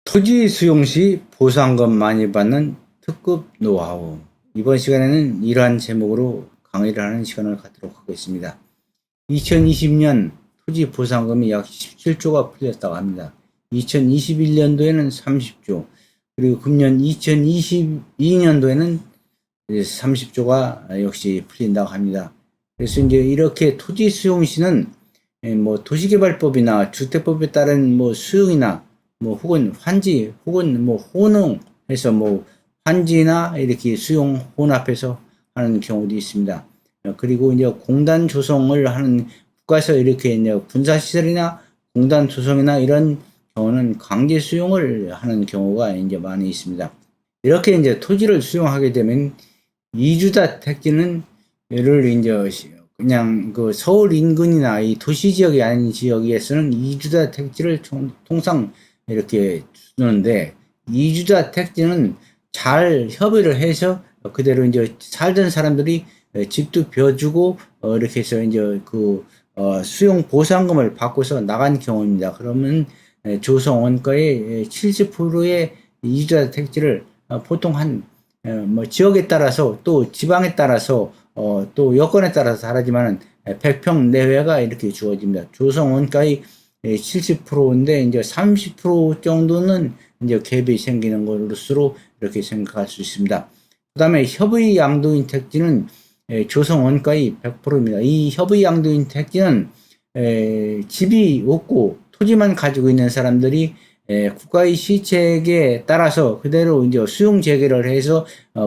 토지 수용 시 보상금 많이 받는 특급 노하우. 이번 시간에는 이러한 제목으로 강의를 하는 시간을 갖도록 하겠습니다. 2020년 토지 보상금이 약 17조가 풀렸다고 합니다. 2021년도에는 30조, 그리고 금년 2022년도에는 30조가 역시 풀린다고 합니다. 그래서 이제 이렇게 토지 수용 시는 뭐 도시개발법이나 주택법에 따른 뭐 수용이나 혹은 환지 혹은 혼용해서 환지나 이렇게 수용 혼합해서 하는 경우도 있습니다. 그리고 이제 공단 조성을 하는 국가에서 이렇게 이제 군사시설이나 공단 조성이나 이런 경우는 강제 수용을 하는 경우가 이제 많이 있습니다. 이렇게 이제 토지를 수용하게 되면 이주다 택지는 예를 이제 그냥 그 서울 인근이나 이 도시 지역이 아닌 지역에서는 이주다 택지를 통상 이렇게 주는데, 이주다 택지는 잘 협의를 해서 그대로 이제 살던 사람들이 집도 벼주고 이렇게 해서 이제 수용 보상금을 받고서 나간 경우입니다. 그러면 조성 원가의 70%의 이주다 택지를 보통 지역에 따라서 또 지방에 따라서 또 여건에 따라서 다르지만은 100평 내외가 이렇게 주어집니다. 조성 원가의 70%인데 이제 30% 정도는 이제 갭이 생기는 것으로 이렇게 생각할 수 있습니다. 그 다음에 협의 양도인 택지는 조성 원가의 100%입니다. 이 협의 양도인 택지는 집이 없고 토지만 가지고 있는 사람들이 국가의 시책에 따라서 그대로 이제 수용 재개를 해서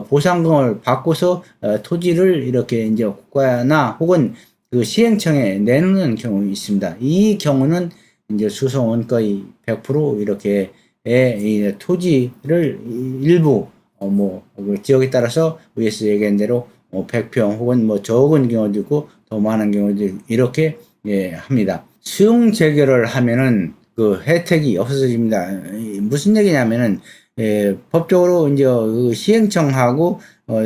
보상금을 받고서 토지를 이렇게 이제 국가나 혹은 그 시행청에 내놓는 경우 있습니다. 이 경우는 이제 조성 원가의 100% 이렇게 토지를 일부 지역에 따라서 위에서 얘기한 대로 100평 혹은 적은 경우도 있고 더 많은 경우도 이렇게 합니다. 수용 재개를 하면은 그 혜택이 없어집니다. 무슨 얘기냐면은 법적으로 이제 그 시행청하고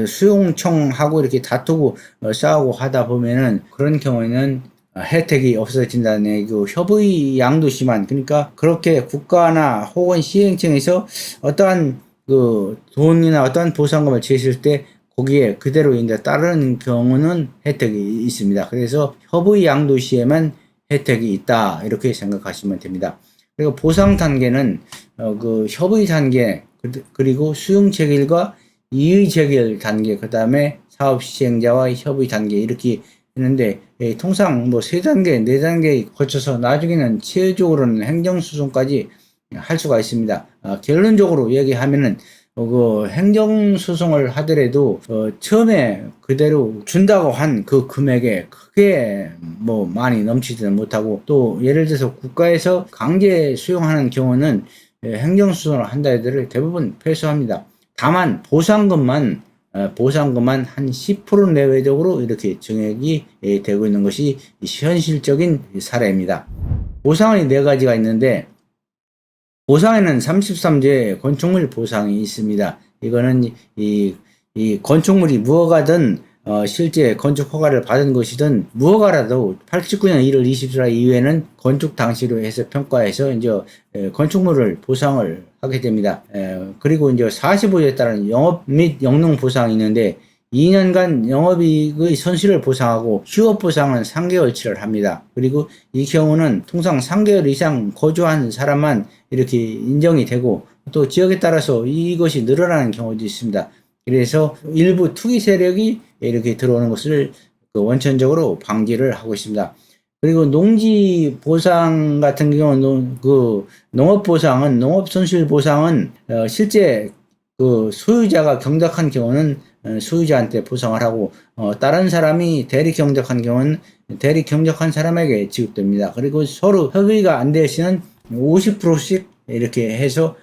수용청하고 이렇게 다투고 싸우고 하다 보면은 그런 경우에는 혜택이 없어진다는 그 협의 양도시만, 그러니까 그렇게 국가나 혹은 시행청에서 어떠한 그 돈이나 어떠한 보상금을 제시할 때 거기에 그대로 이제 따르는 경우는 혜택이 있습니다. 그래서 협의 양도시에만 혜택이 있다, 이렇게 생각하시면 됩니다. 그리고 보상 단계는 그 협의 단계, 그리고 수용 체결과 이의 체결 단계, 그 다음에 사업 시행자와 협의 단계, 이렇게 있는데 통상 3단계, 4단계 거쳐서 나중에는 최종적으로는 행정소송까지 할 수가 있습니다. 결론적으로 얘기하면은 그 행정소송을 하더라도 처음에 그대로 준다고 한 그 금액에 크게 많이 넘치지는 못하고, 또 예를 들어서 국가에서 강제 수용하는 경우는 행정소송을 한다 해도 대부분 패소합니다. 다만 보상금만 한 10% 내외적으로 이렇게 증액이 되고 있는 것이 현실적인 사례입니다. 보상이 4가지가 있는데, 보상에는 33조의 건축물 보상이 있습니다. 이거는 이 건축물이 무허가든 실제 건축 허가를 받은 것이든 무허가라도 89년 1월 24일 이후에는 건축 당시로 해서 평가해서 이제 건축물을 보상을 하게 됩니다. 그리고 이제 45조에 따른 영업 및 영농 보상이 있는데 2년간 영업이익의 손실을 보상하고 휴업 보상은 3개월치를 합니다. 그리고 이 경우는 통상 3개월 이상 거주한 사람만 이렇게 인정이 되고, 또 지역에 따라서 이것이 늘어나는 경우도 있습니다. 그래서 일부 투기 세력이 이렇게 들어오는 것을 원천적으로 방지를 하고 있습니다. 그리고 농지 보상 같은 경우는 농업 보상은, 농업 손실 보상은 실제 그 소유자가 경작한 경우는 소유자한테 보상을 하고, 다른 사람이 대리 경작한 경우는 대리 경작한 사람에게 지급됩니다. 그리고 서로 협의가 안 되시는 50%씩 이렇게 해서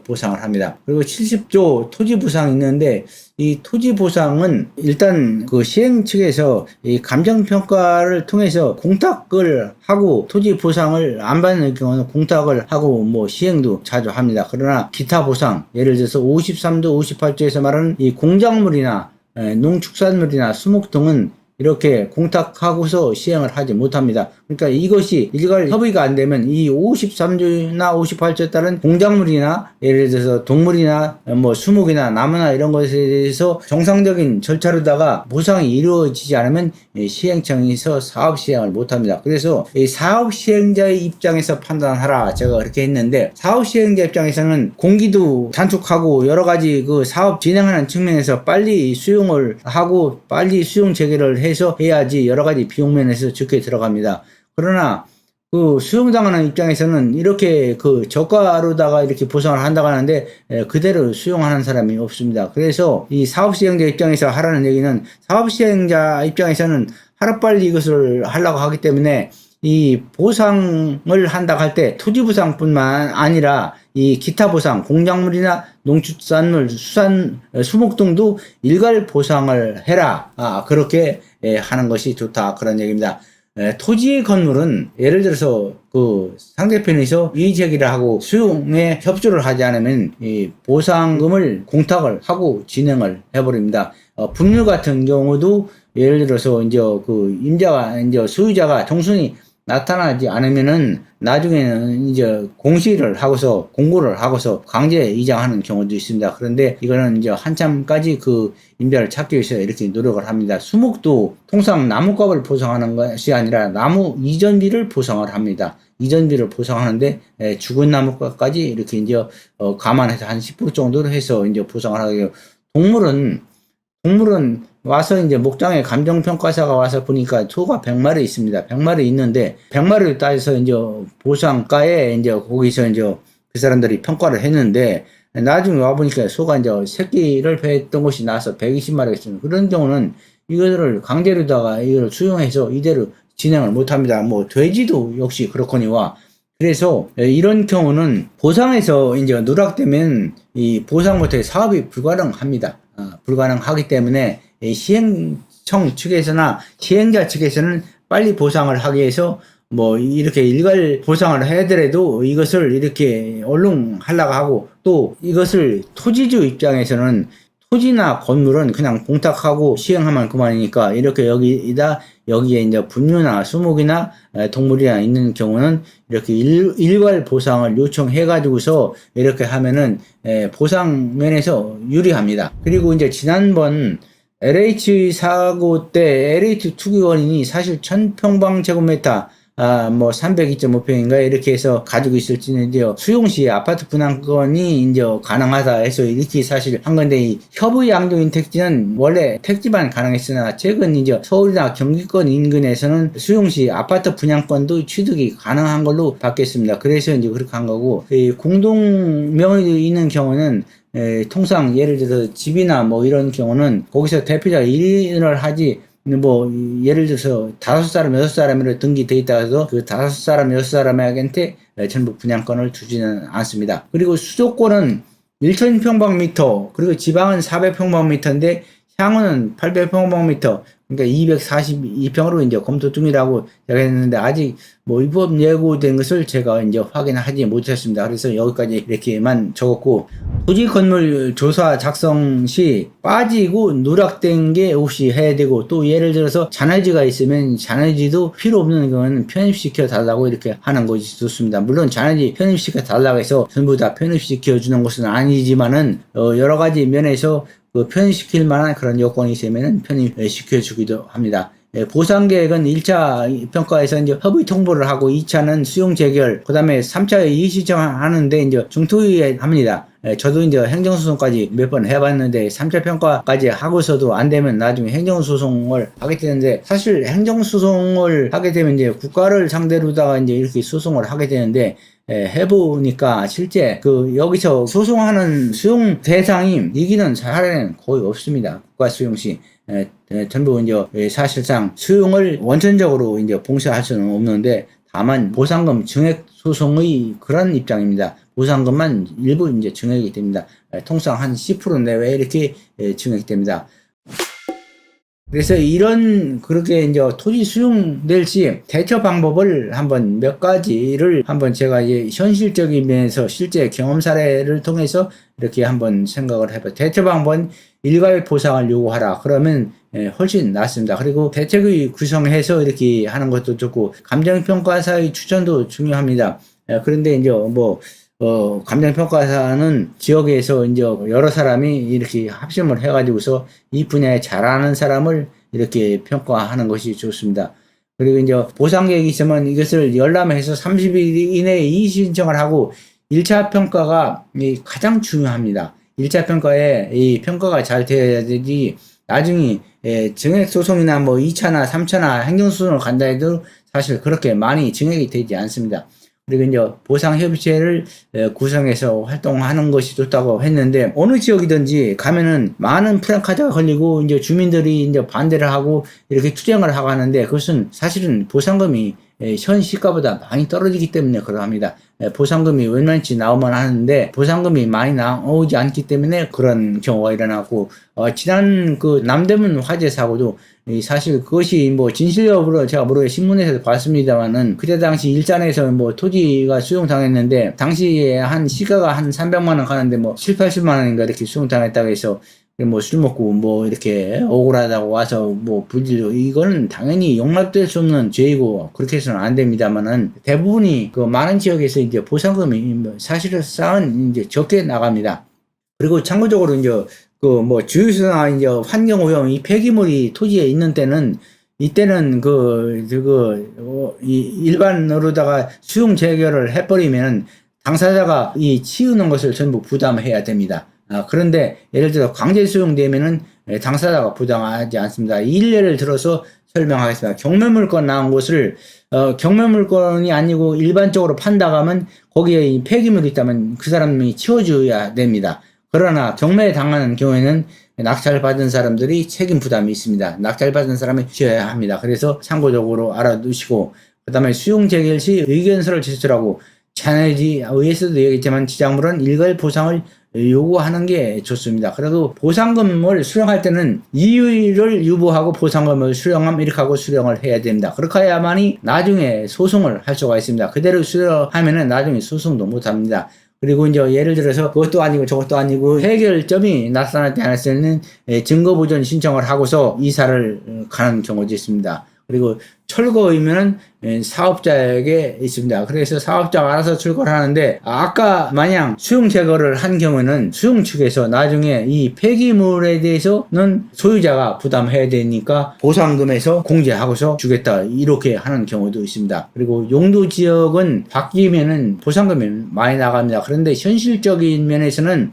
보상을 합니다. 그리고 70조 토지 보상이 있는데, 이 토지 보상은 일단 그 시행 측에서 이 감정평가를 통해서 공탁을 하고, 토지 보상을 안 받는 경우는 공탁을 하고 시행도 자주 합니다. 그러나 기타 보상, 예를 들어서 53조 58조에서 말하는 이 공작물이나 농축산물이나 수목 등은 이렇게 공탁하고서 시행을 하지 못합니다. 그러니까 이것이 일괄 협의가 안 되면 이 53조나 58조에 따른 공작물이나 예를 들어서 동물이나 뭐 수목이나 나무나 이런 것에 대해서 정상적인 절차로다가 보상이 이루어지지 않으면 시행청에서 사업 시행을 못합니다. 그래서 이 사업 시행자의 입장에서 판단하라 제가 그렇게 했는데, 사업 시행자 입장에서는 공기도 단축하고 여러 가지 그 사업 진행하는 측면에서 빨리 수용을 하고 빨리 수용 재개를 해서 해야지 여러 가지 비용 면에서 좋게 들어갑니다. 그러나 그 수용당하는 입장에서는 이렇게 그 저가로다가 이렇게 보상을 한다고 하는데 그대로 수용하는 사람이 없습니다. 그래서 이 사업시행자 입장에서 하라는 얘기는, 사업시행자 입장에서는 하루빨리 이것을 하려고 하기 때문에 이 보상을 한다고 할 때 토지보상뿐만 아니라 이 기타 보상, 공작물이나 농축산물, 수산, 수목 등도 일괄 보상을 해라. 그렇게 하는 것이 좋다. 그런 얘기입니다. 토지 건물은 예를 들어서 그 상대편에서 이의제기를 하고 수용에 협조를 하지 않으면 이 보상금을 공탁을 하고 진행을 해버립니다. 분묘 같은 경우도 예를 들어서 이제 그 임자가 이제 소유자가 정순이 나타나지 않으면은 나중에는 이제 공시를 하고서 공고를 하고서 강제 이장하는 경우도 있습니다. 그런데 이거는 이제 한참까지 그 임자를 찾기 위해서 이렇게 노력을 합니다. 수목도 통상 나무값을 보상하는 것이 아니라 나무 이전비를 보상을 합니다. 이전비를 보상하는데 죽은 나무값까지 이렇게 이제 감안해서 한 10% 정도로 해서 이제 보상을 하게 돼요. 동물은 와서 이제 목장에 감정평가사가 와서 보니까 소가 100마리 있습니다. 100마리 있는데 100마리를 따져서 이제 보상가에 이제 거기서 이제 그 사람들이 평가를 했는데, 나중에 와보니까 소가 이제 새끼를 뱄던 것이 나서 120마리가 있습니다. 그런 경우는 이거를 강제로다가 이걸 수용해서 이대로 진행을 못 합니다. 뭐 돼지도 역시 그렇거니와. 그래서 이런 경우는 보상에서 이제 누락되면 이 보상 못해 사업이 불가능합니다. 불가능하기 때문에 시행청 측에서나 시행자 측에서는 빨리 보상을 하기 위해서 뭐 이렇게 일괄 보상을 해더라도 이것을 이렇게 얼른 하려고 하고, 또 이것을 토지주 입장에서는 토지나 건물은 그냥 공탁하고 시행하면 그만이니까 이렇게 여기에 이제 분묘나 수목이나 동물이나 있는 경우는 이렇게 일괄 보상을 요청해가지고서 이렇게 하면은 보상 면에서 유리합니다. 그리고 이제 지난번 LH 사고 때 LH 투기원인이 사실 1000평방제곱미터 뭐 302.5평인가 이렇게 해서 가지고 있을지는 이제 수용시 아파트 분양권이 이제 가능하다 해서 이렇게 사실 한 건데, 이 협의 양도인 택지는 원래 택지만 가능했으나 최근 이제 서울이나 경기권 인근에서는 수용시 아파트 분양권도 취득이 가능한 걸로 바뀌었습니다. 그래서 이제 그렇게 한 거고, 이 공동 명의 있는 경우는 통상 예를 들어서 집이나 뭐 이런 경우는 거기서 대표자 1인을 하지, 뭐 예를 들어서 5사람 6사람으로 등기돼 있다 해서 그 5사람 6사람에게 전부 분양권을 주지는 않습니다. 그리고 수도권은 1000평방미터, 그리고 지방은 400평방미터인데 향후는 800평방미터, 그러니까 242평으로 이제 검토 중이라고 제가 했는데, 아직 뭐 위법 예고된 것을 제가 이제 확인하지 못했습니다. 그래서 여기까지 이렇게만 적었고, 토지 건물 조사 작성 시 빠지고 누락된 게 없이 해야 되고, 또 예를 들어서 잔해지가 있으면 잔해지도 필요 없는 경우는 편입시켜 달라고 이렇게 하는 것이 좋습니다. 물론 잔해지 편입시켜 달라고 해서 전부 다 편입시켜 주는 것은 아니지만은 여러 가지 면에서 그 편입시킬 만한 그런 요건이 있으면 편입시켜 주기도 합니다. 보상 계획은 1차 평가에서 이제 협의 통보를 하고, 2차는 수용 재결, 그 다음에 3차에 이의 신청하는데 이제 중토위에 합니다. 저도 이제 행정소송까지 몇 번 해봤는데 3차 평가까지 하고서도 안 되면 나중에 행정소송을 하게 되는데, 사실 행정소송을 하게 되면 이제 국가를 상대로다가 이제 이렇게 소송을 하게 되는데, 해보니까 실제 그 여기서 소송하는 수용 대상이 이기는 사례는 거의 없습니다. 국가 수용 시. 전부 이제 사실상 수용을 원천적으로 이제 봉쇄할 수는 없는데, 다만 보상금 증액 소송의 그런 입장입니다. 보상금만 일부 이제 증액이 됩니다. 통상 한 10% 내외 이렇게 증액됩니다. 그래서 그렇게 이제 토지 수용될 시 대처 방법을 한번 몇 가지를 한번 제가 이제 현실적인 면에서 실제 경험 사례를 통해서 이렇게 한번 생각을 해봐요. 대처 방법은 일괄 보상을 요구하라. 그러면 훨씬 낫습니다. 그리고 대책의 구성해서 이렇게 하는 것도 좋고, 감정평가사의 추천도 중요합니다. 그런데 이제 감정평가사는 지역에서 이제 여러 사람이 이렇게 합심을 해가지고서 이 분야에 잘하는 사람을 이렇게 평가하는 것이 좋습니다. 그리고 이제 보상 계획이 있으면 이것을 열람해서 30일 이내에 이의 신청을 하고, 1차 평가가 가장 중요합니다. 1차 평가에 이 평가가 잘 되어야 되지, 나중에 증액소송이나 2차나 3차나 행정소송을 간다 해도 사실 그렇게 많이 증액이 되지 않습니다. 그리고 이제 보상협의체를 구성해서 활동하는 것이 좋다고 했는데, 어느 지역이든지 가면은 많은 프랜카드가 걸리고 이제 주민들이 이제 반대를 하고 이렇게 투쟁을 하고 하는데, 그것은 사실은 보상금이 현 시가보다 많이 떨어지기 때문에 그러합니다. 보상금이 웬만치 나오면 하는데 보상금이 많이 나오지 않기 때문에 그런 경우가 일어나고, 지난 그 남대문 화재 사고도 사실 그것이 진실 여부를 제가 모르게 신문에서 봤습니다만은, 그때 당시 일산에서 토지가 수용당했는데, 당시에 한 시가가 한 300만 원 가는데 7, 80만 원인가 이렇게 수용당했다고 해서 술 먹고 이렇게 억울하다고 와서 불질로, 이거는 당연히 용납될 수 없는 죄이고 그렇게 해서는 안 됩니다만은, 대부분이 그 많은 지역에서 이제 보상금이 사실상 이제 적게 나갑니다. 그리고 참고적으로 이제 주유소나 이제 환경오염, 이 폐기물이 토지에 있는 때는, 이때는 일반으로다가 수용 재결을 해버리면 당사자가 이 치우는 것을 전부 부담해야 됩니다. 그런데 예를 들어 강제 수용되면은 당사자가 부담하지 않습니다. 일례를 들어서 설명하겠습니다. 경매물건 나온 곳을 경매물건이 아니고 일반적으로 판다가면 거기에 이 폐기물이 있다면 그 사람이 치워줘야 됩니다. 그러나 경매에 당하는 경우에는 낙찰받은 사람들이 책임 부담이 있습니다. 낙찰받은 사람이 지어야 합니다. 그래서 참고적으로 알아두시고, 그 다음에 수용 재결 시 의견서를 제출하고, 의회에서도 얘기했지만 지작물은 일괄 보상을 요구하는 게 좋습니다. 그래도 보상금을 수령할 때는 이유를 유보하고 보상금을 수령하면 이렇게 하고 수령을 해야 됩니다. 그렇게 해야만이 나중에 소송을 할 수가 있습니다. 그대로 수령하면은 나중에 소송도 못 합니다. 그리고 이제 예를 들어서 그것도 아니고 저것도 아니고 해결점이 나타나지 않았을 때는 증거보전 신청을 하고서 이사를 가는 경우도 있습니다. 그리고 철거이면은 사업자에게 있습니다. 그래서 사업자가 알아서 철거를 하는데, 아까 마냥 수용 제거를 한 경우는 수용 측에서 나중에 이 폐기물에 대해서는 소유자가 부담해야 되니까 보상금에서 공제하고서 주겠다, 이렇게 하는 경우도 있습니다. 그리고 용도 지역은 바뀌면은 보상금이 많이 나갑니다. 그런데 현실적인 면에서는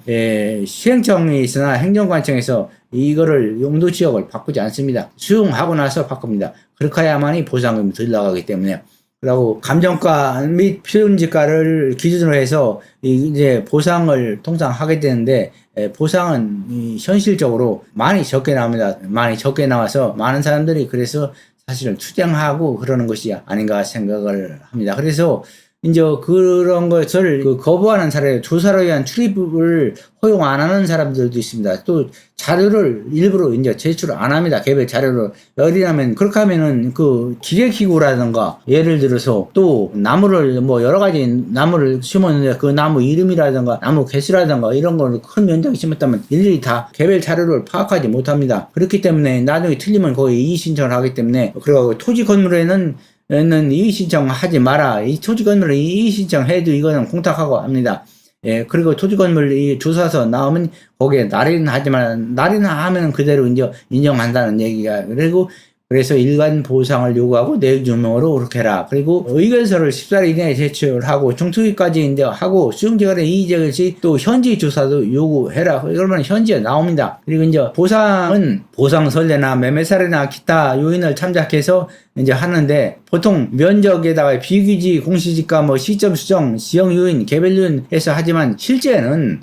시행청에 있으나 행정관청에서 이거를 용도 지역을 바꾸지 않습니다. 수용하고 나서 바꿉니다. 그렇게 해야만이 보상금이 덜 나가기 때문에. 그리고 감정가 및 필요음지가를 기준으로 해서 이제 보상을 통상 하게 되는데, 보상은 현실적으로 많이 적게 나옵니다. 많이 적게 나와서 많은 사람들이 그래서 사실은 투쟁하고 그러는 것이 아닌가 생각을 합니다. 그래서 이제 그런 것을 거부하는 사례, 조사를 위한 출입을 허용 안 하는 사람들도 있습니다. 또 자료를 일부러 이제 제출을 안 합니다. 개별 자료를. 어디냐면, 그렇게 하면은 기계기구라든가, 예를 들어서 또 나무를 여러 가지 나무를 심었는데 그 나무 이름이라든가 나무 개수라든가 이런 걸 큰 면적에 심었다면 일일이 다 개별 자료를 파악하지 못합니다. 그렇기 때문에 나중에 틀리면 거의 이의 신청을 하기 때문에, 그리고 토지 건물에는 이의 신청하지 마라. 이 토지 건물을 이의 신청해도 이거는 공탁하고 합니다. 그리고 토지 건물 조사서 나오면 거기에 날인은 하지만, 날인을 하면 그대로 이제 인정한다는 얘기가. 그래서 일반 보상을 요구하고 내주명으로 그렇게 해라. 그리고 의견서를 14일 이내에 제출하고 중투기까지 이제 하고, 수용재결의 이의제결 시 또 현지 조사도 요구해라. 그러면 현지에 나옵니다. 그리고 이제 보상은 보상설례나 매매사례나 기타 요인을 참작해서 이제 하는데, 보통 면적에다가 비규지, 공시지가, 시점 수정, 지형 요인, 개별 요인 해서 하지만 실제는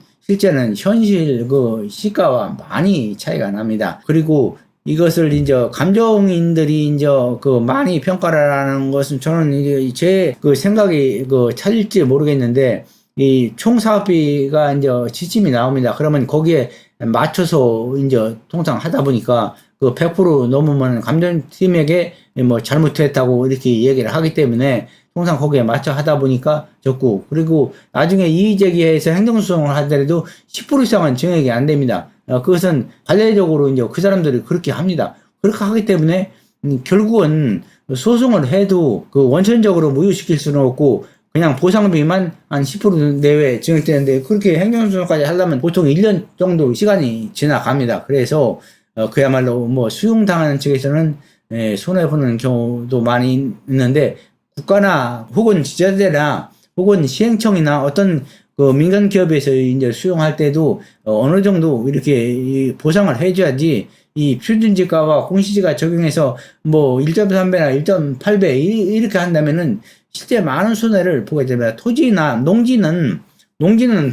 현실 시가와 많이 차이가 납니다. 그리고 이것을 이제 감정인들이 이제 많이 평가를 하는 것은, 저는 이제 제 생각이 찾을지 모르겠는데, 이 총 사업비가 이제 지침이 나옵니다. 그러면 거기에 맞춰서 이제 통상 하다 보니까 100% 넘으면 감정팀에게 잘못했다고 이렇게 얘기를 하기 때문에 통상 거기에 맞춰 하다 보니까 적고, 그리고 나중에 이의제기해서 행정소송을 하더라도 10% 이상은 증액이 안 됩니다. 그것은 관례적으로 이제 그 사람들이 그렇게 합니다. 그렇게 하기 때문에 결국은 소송을 해도 그 원천적으로 무효시킬 수는 없고 그냥 보상비만 한 10% 내외 증액되는데 그렇게 행정소송까지 하려면 보통 1년 정도 시간이 지나갑니다. 그래서 그야말로 뭐 수용당하는 측에서는 손해보는 경우도 많이 있는데 국가나 혹은 지자체나 혹은 시행청이나 어떤 그 민간 기업에서 이제 수용할 때도 어느 정도 이렇게 보상을 해줘야지 이 표준지가와 공시지가 적용해서 뭐 1.3배나 1.8배 이렇게 한다면은 실제 많은 손해를 보게 됩니다. 토지나 농지는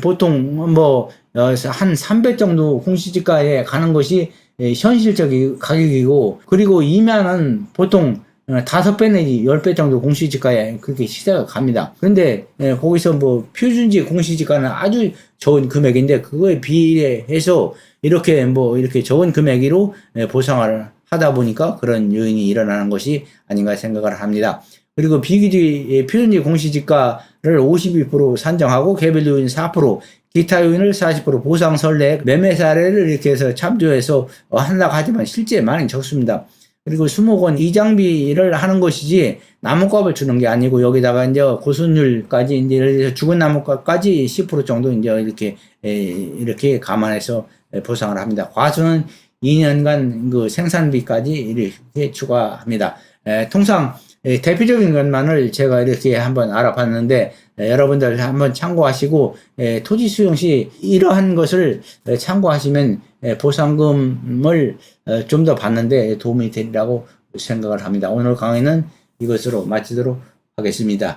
보통 뭐 한 3배 정도 공시지가에 가는 것이 현실적인 가격이고 그리고 임야는 보통 5배 내지 10배 정도 공시지가에 그렇게 시세가 갑니다. 그런데 거기서 뭐 표준지 공시지가는 아주 적은 금액인데 그거에 비례해서 이렇게 뭐 이렇게 적은 금액으로 보상을 하다 보니까 그런 요인이 일어나는 것이 아닌가 생각을 합니다. 그리고 비규지 표준지 공시지가를 52% 산정하고 개별 요인 4%, 기타 요인을 40% 보상 선례, 매매 사례를 이렇게 해서 참조해서 한다고 하지만 실제 많이 적습니다. 그리고 수목원 이장비를 하는 것이지 나무값을 주는 게 아니고 여기다가 이제 고순율까지 이제 예를 들어서 죽은 나무값까지 10% 정도 이제 이렇게 감안해서 보상을 합니다. 과수는 2년간 그 생산비까지 이렇게 추가합니다. 통상 대표적인 것만을 제가 이렇게 한번 알아봤는데 여러분들 한번 참고하시고 토지 수용 시 이러한 것을 참고하시면 보상금을 좀 더 받는데 도움이 되리라고 생각을 합니다. 오늘 강의는 이것으로 마치도록 하겠습니다.